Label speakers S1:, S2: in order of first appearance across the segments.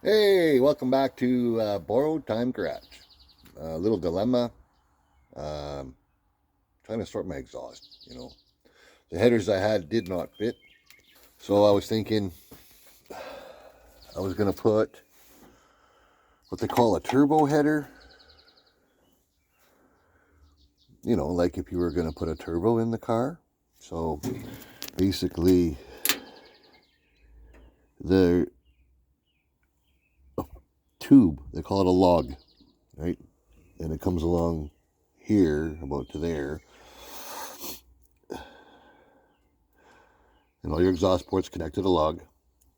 S1: Hey, welcome back to Borrowed Time Garage. Little dilemma. Um, Trying to sort my exhaust. The headers I had did not fit. So I was thinking I was going to put what they call a turbo header. Like if you were going to put a turbo in the car. So basically, the a tube, they call it a lug, right? And it comes along here, about to there. And all your exhaust ports connect to the lug,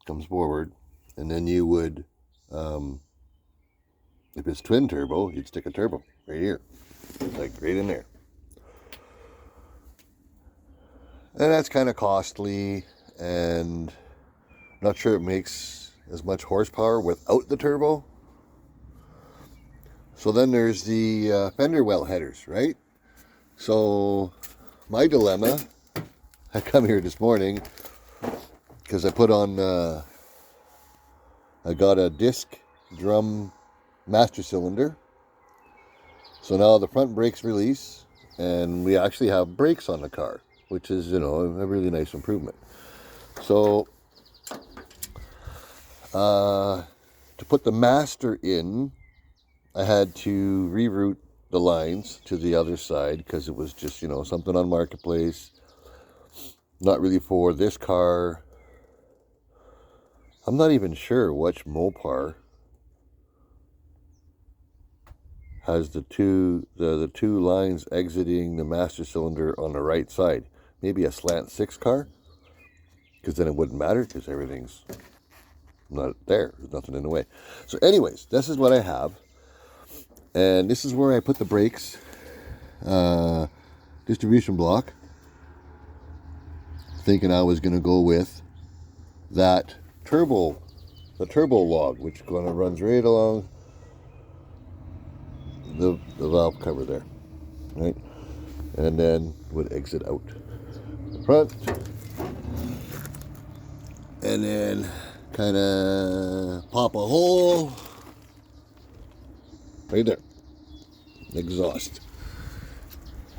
S1: comes forward, and then you would, if it's twin turbo, you'd stick a turbo right here, like right in there. And that's kind of costly, and not sure it makes as much horsepower without the turbo. So then there's the fender well headers, right? So my dilemma, I come here this morning because I put on, I got a disc drum master cylinder. So now the front brakes release, and we actually have brakes on the car, which is, a really nice improvement. So to put the master in, I had to reroute the lines to the other side because it was just, something on Marketplace. Not really for this car. I'm not even sure which Mopar has the two lines exiting the master cylinder on the right side. Maybe a slant 6 car, because then it wouldn't matter because everything's not there. There's nothing in the way. So anyways, this is what I have. And this is where I put the brakes. Distribution block. Thinking I was going to go with that turbo, the turbo log, which kind of runs right along the valve cover there, right? And then would exit out the front. And then kind of pop a hole right there. Exhaust.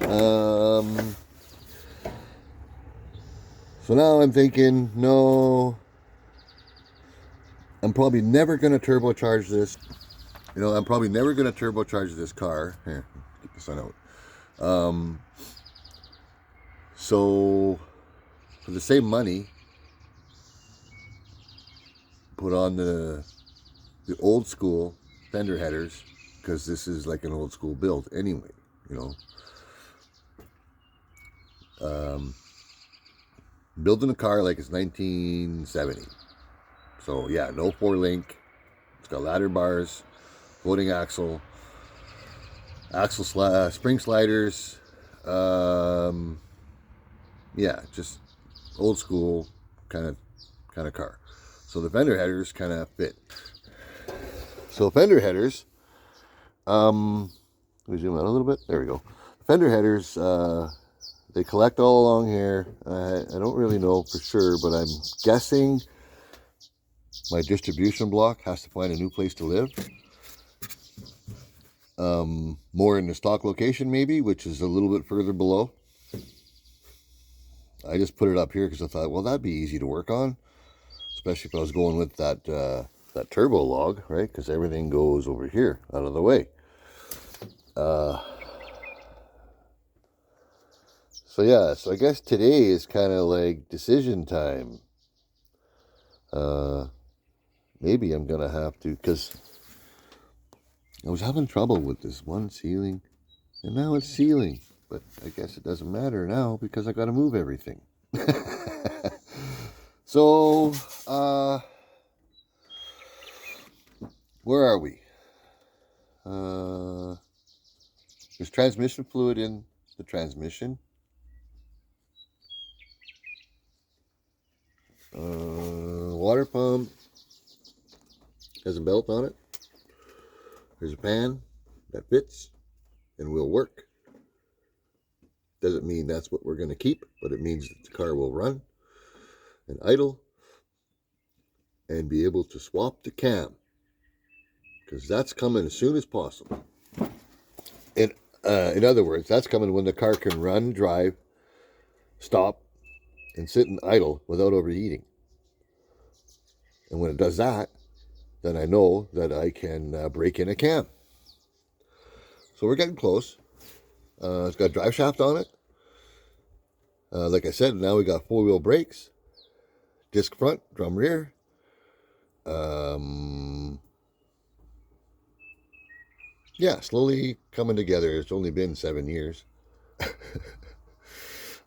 S1: So now I'm thinking, no, I'm probably never going to turbocharge this. I'm probably never going to turbocharge this car. Here, get the sun out. So for the same money, put on the old school fender headers, because this is like an old school build anyway, building a car like it's 1970. So yeah, no 4-link. It's got ladder bars, floating axle, spring sliders. Yeah, just old school kind of car. So the fender headers kind of fit. So fender headers, let me zoom out a little bit. There we go. Fender headers, they collect all along here. I don't really know for sure, but I'm guessing my distribution block has to find a new place to live. More in the stock location maybe, which is a little bit further below. I just put it up here because I thought, well, that'd be easy to work on, especially if I was going with that turbo log, right? Because everything goes over here out of the way. So yeah, so I guess today is kind of like decision time. Maybe I'm gonna have to, because I was having trouble with this one sealing, and now it's sealing. But I guess it doesn't matter now because I got to move everything. So, where are we? There's transmission fluid in the transmission. Water pump has a belt on it. There's a pan that fits and will work. Doesn't mean that's what we're going to keep, but it means that the car will run and idle and be able to swap the cam. because that's coming as soon as possible. In other words, that's coming when the car can run, drive, stop, and sit and idle without overheating. And when it does that, then I know that I can break in a cam. So we're getting close. It's got a drive shaft on it. Like I said, now we got 4-wheel brakes, disc front, drum rear. Yeah, slowly coming together. It's only been 7 years.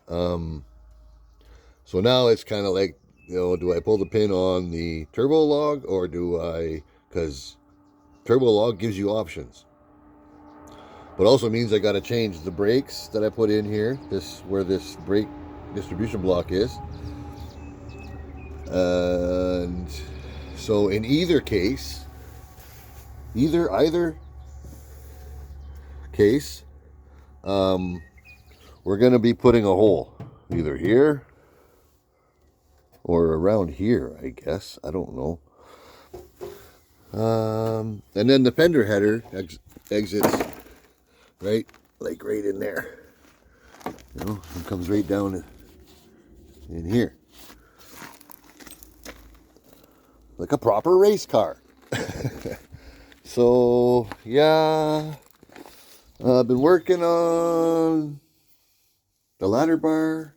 S1: So now it's kind of like, do I pull the pin on the turbo log, or do I, because turbo log gives you options, but also means I got to change the brakes that I put in here, where this brake distribution block is. And so in either case, either case, we're going to be putting a hole either here or around here, I guess. I don't know. And then the fender header exits right in there. And comes right down in here. Like a proper race car. So, yeah. I've been working on the ladder bar.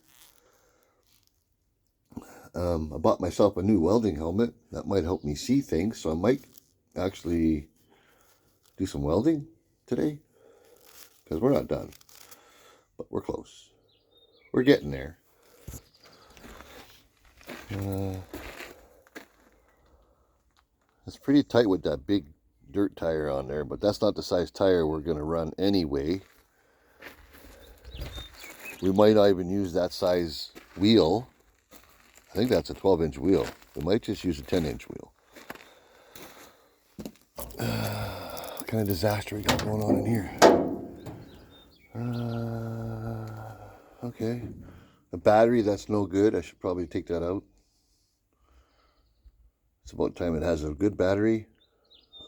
S1: I bought myself a new welding helmet. That might help me see things. So I might actually do some welding today. Because we're not done. But we're close. We're getting there. It's pretty tight with that big dirt tire on there, but that's not the size tire we're going to run anyway. We might not even use that size wheel. I think that's a 12-inch wheel. We might just use a 10-inch wheel. What kind of disaster we got going on in here? Okay. The battery, that's no good. I should probably take that out. It's about time it has a good battery.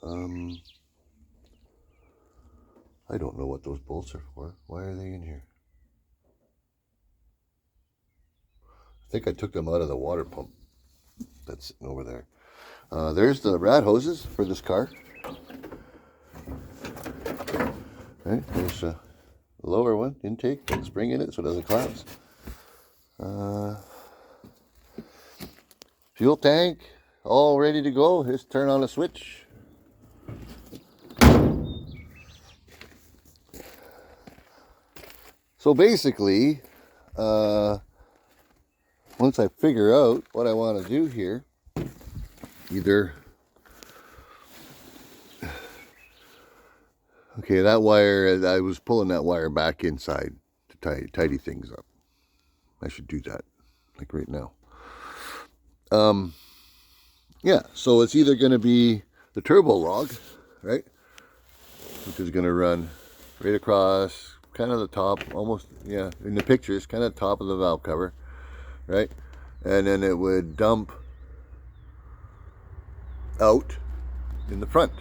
S1: I don't know what those bolts are for. Why are they in here? I think I took them out of the water pump that's sitting over there. There's the rad hoses for this car. Right, there's a lower one, intake, with a spring in it so it doesn't collapse. Fuel tank, all ready to go. Just turn on a switch. So basically, once I figure out what I want to do here, okay, that wire, I was pulling that wire back inside to tidy things up. I should do that, like right now. Yeah, so it's either going to be the turbo log, right, which is going to run right across, kind of the top, almost, yeah, in the pictures, kind of top of the valve cover, right, and then it would dump out in the front.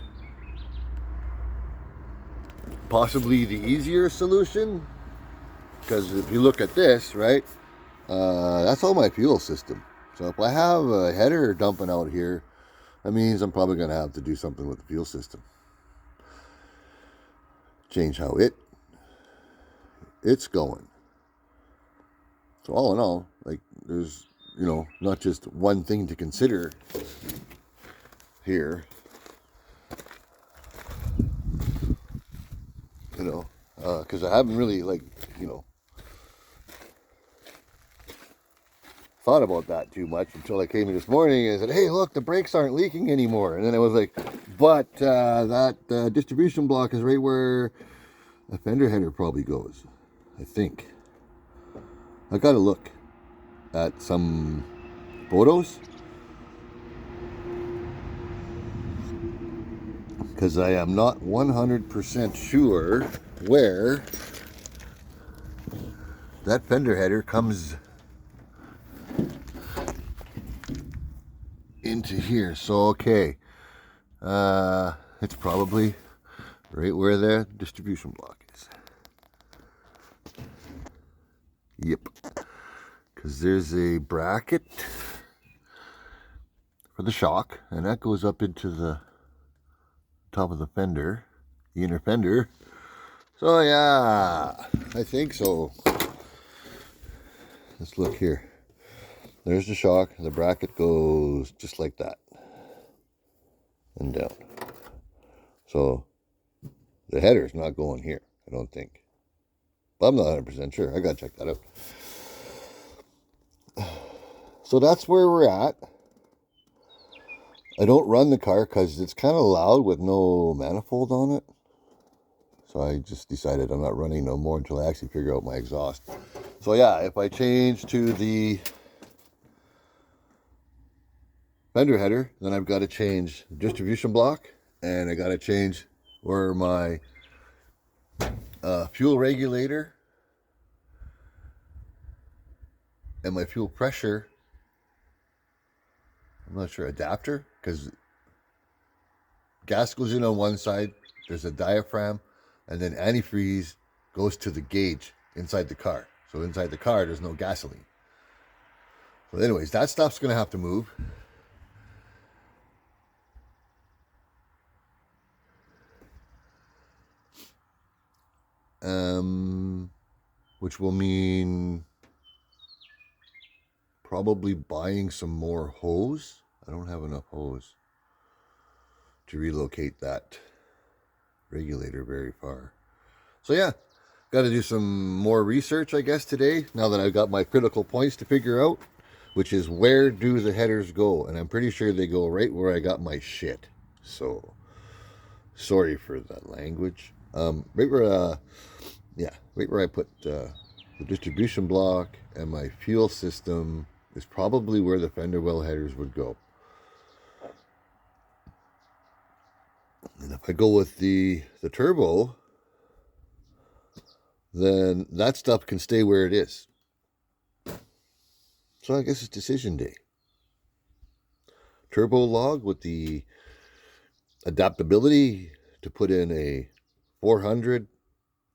S1: Possibly the easier solution, because if you look at this, right, that's all my fuel system. So if I have a header dumping out here, that means I'm probably going to have to do something with the fuel system. Change how it's going. So all in all, like, there's, not just one thing to consider here. Because I haven't really, thought about that too much until I came in this morning and said, hey, look, the brakes aren't leaking anymore. And then I was like, but that distribution block is right where a fender header probably goes, I think. I got to look at some photos, because I am not 100% sure where that fender header comes into here. So okay, it's probably right where the distribution block is. Yep. Because there's a bracket for the shock, and that goes up into the top of the fender, the inner fender. So yeah, I think so. Let's look here. There's the shock. The bracket goes just like that and down. So the header's not going here, I don't think. But I'm not 100% sure. I gotta check that out. So that's where we're at. I don't run the car because it's kind of loud with no manifold on it. So I just decided I'm not running no more until I actually figure out my exhaust. So yeah, if I change to the fender header, then I've got to change the distribution block, and I got to change where my fuel regulator and my fuel pressure, I'm not sure, adapter, because gas goes in on one side, there's a diaphragm, and then antifreeze goes to the gauge inside the car. So inside the car, there's no gasoline. So anyways, that stuff's going to have to move. Which will mean probably buying some more hose. I don't have enough hose to relocate that regulator very far. So yeah, got to do some more research, I guess, today, now that I've got my critical points to figure out, which is where do the headers go? And I'm pretty sure they go right where I got my shit. So sorry for that language. Right where right where I put the distribution block and my fuel system is probably where the fender well headers would go. And if I go with the turbo, then that stuff can stay where it is. So I guess it's decision day. Turbo log with the adaptability to put in a 400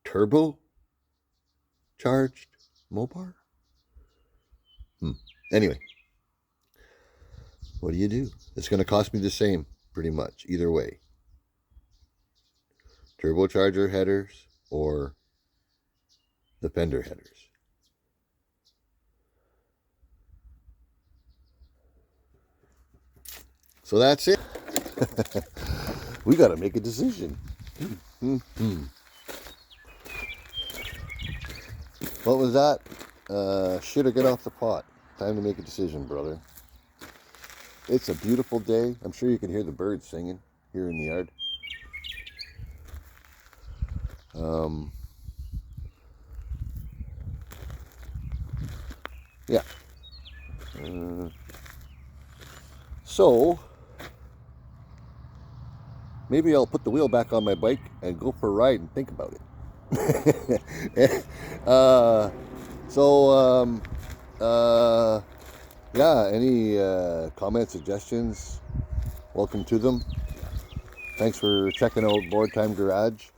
S1: turbo charged Mopar. Anyway, what do you do? It's going to cost me the same, pretty much, either way. Turbocharger headers or the fender headers. So that's it. We got to make a decision. What was that? Shit or get off the pot. Time to make a decision, brother. It's a beautiful day. I'm sure you can hear the birds singing here in the yard. Yeah. So, maybe I'll put the wheel back on my bike and go for a ride and think about it. Yeah, any comments, suggestions, welcome to them. Thanks for checking out Borrowed Time Garage.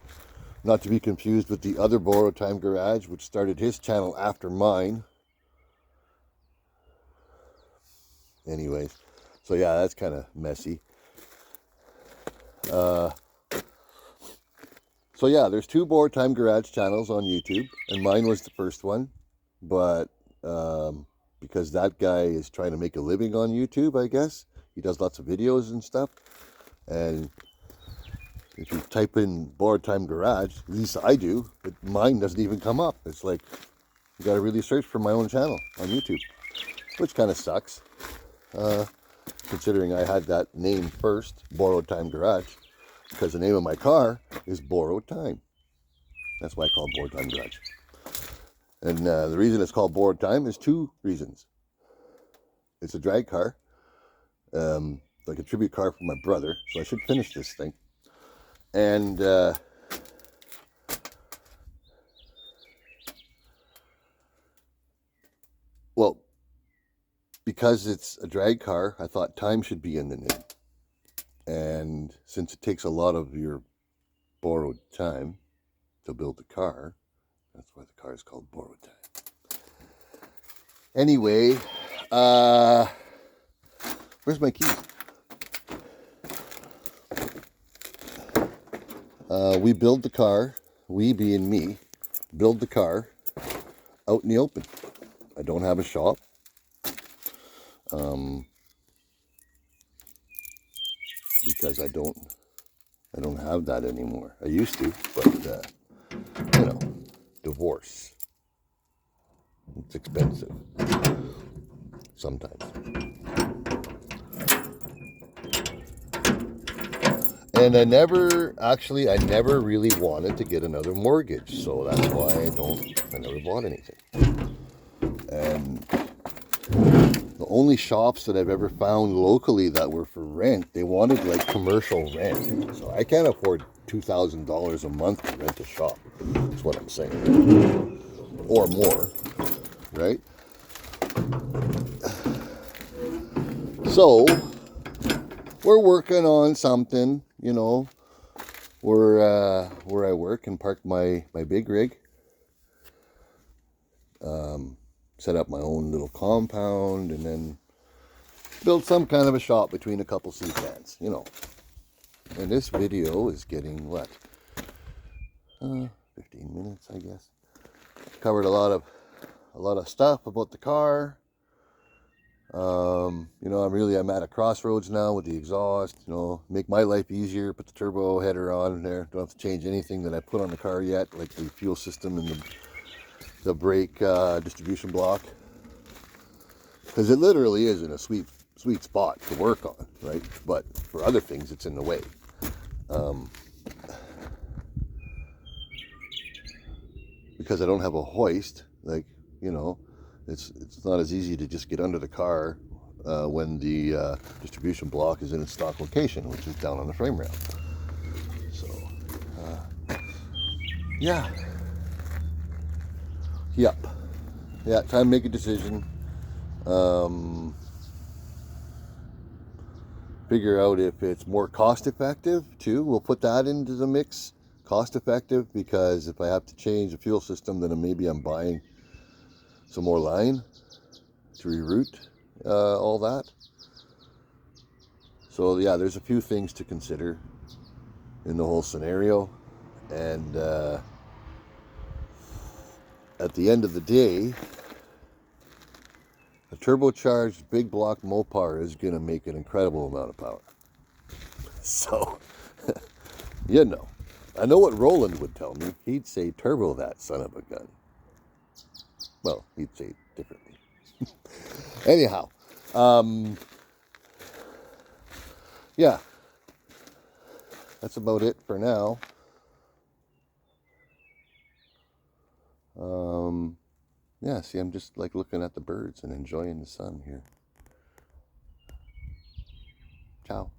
S1: Not to be confused with the other Borrowed Time Garage, which started his channel after mine. Anyways, so yeah, that's kind of messy. So yeah, there's two Borrowed Time Garage channels on YouTube, and mine was the first one. But because that guy is trying to make a living on YouTube, I guess. He does lots of videos and stuff. And if you type in Borrowed Time Garage, at least I do, but mine doesn't even come up. It's like, you got to really search for my own channel on YouTube, which kind of sucks. Considering I had that name first, Borrowed Time Garage, because the name of my car is Borrowed Time. That's why I call it Borrowed Time Garage. And the reason it's called Borrowed Time is two reasons. It's a drag car, like a tribute car for my brother, so I should finish this thing. And well, because it's a drag car, I thought time should be in the name. And since it takes a lot of your borrowed time to build the car, that's why the car is called borrowed time. Anyway, where's my keys? We build the car, we being me, build the car out in the open. I don't have a shop. Because I don't have that anymore. I used to, but you know, divorce. It's expensive sometimes. And I never really wanted to get another mortgage, so that's why I never bought anything. And the only shops that I've ever found locally that were for rent, they wanted like commercial rent. So I can't afford $2,000 a month to rent a shop. That's what I'm saying. Or more, right? So we're working on something, you know, where I work and park my big rig. Set up my own little compound and then build some kind of a shop between a couple seed vans, you know. And this video is getting what? 15 minutes, I guess. Covered a lot of stuff about the car. You know, I'm at a crossroads now with the exhaust, you know, make my life easier, put the turbo header on there. Don't have to change anything that I put on the car yet, like the fuel system and the brake distribution block, because it literally is in a sweet spot to work on, right? But for other things, it's in the way. Because I don't have a hoist, like, you know, it's not as easy to just get under the car when the distribution block is in its stock location, which is down on the frame rail. So, yeah. Yep. Yeah, time to make a decision. Figure out if it's more cost effective too. We'll put that into the mix. Cost effective, because if I have to change the fuel system, then maybe I'm buying some more line to reroute all that. So yeah, there's a few things to consider in the whole scenario. And at the end of the day, a turbocharged big block Mopar is going to make an incredible amount of power. So, you know, I know what Roland would tell me. He'd say, turbo that son of a gun. Well, he'd say it differently. Anyhow, yeah, that's about it for now. Yeah, see, I'm just like looking at the birds and enjoying the sun here. Ciao.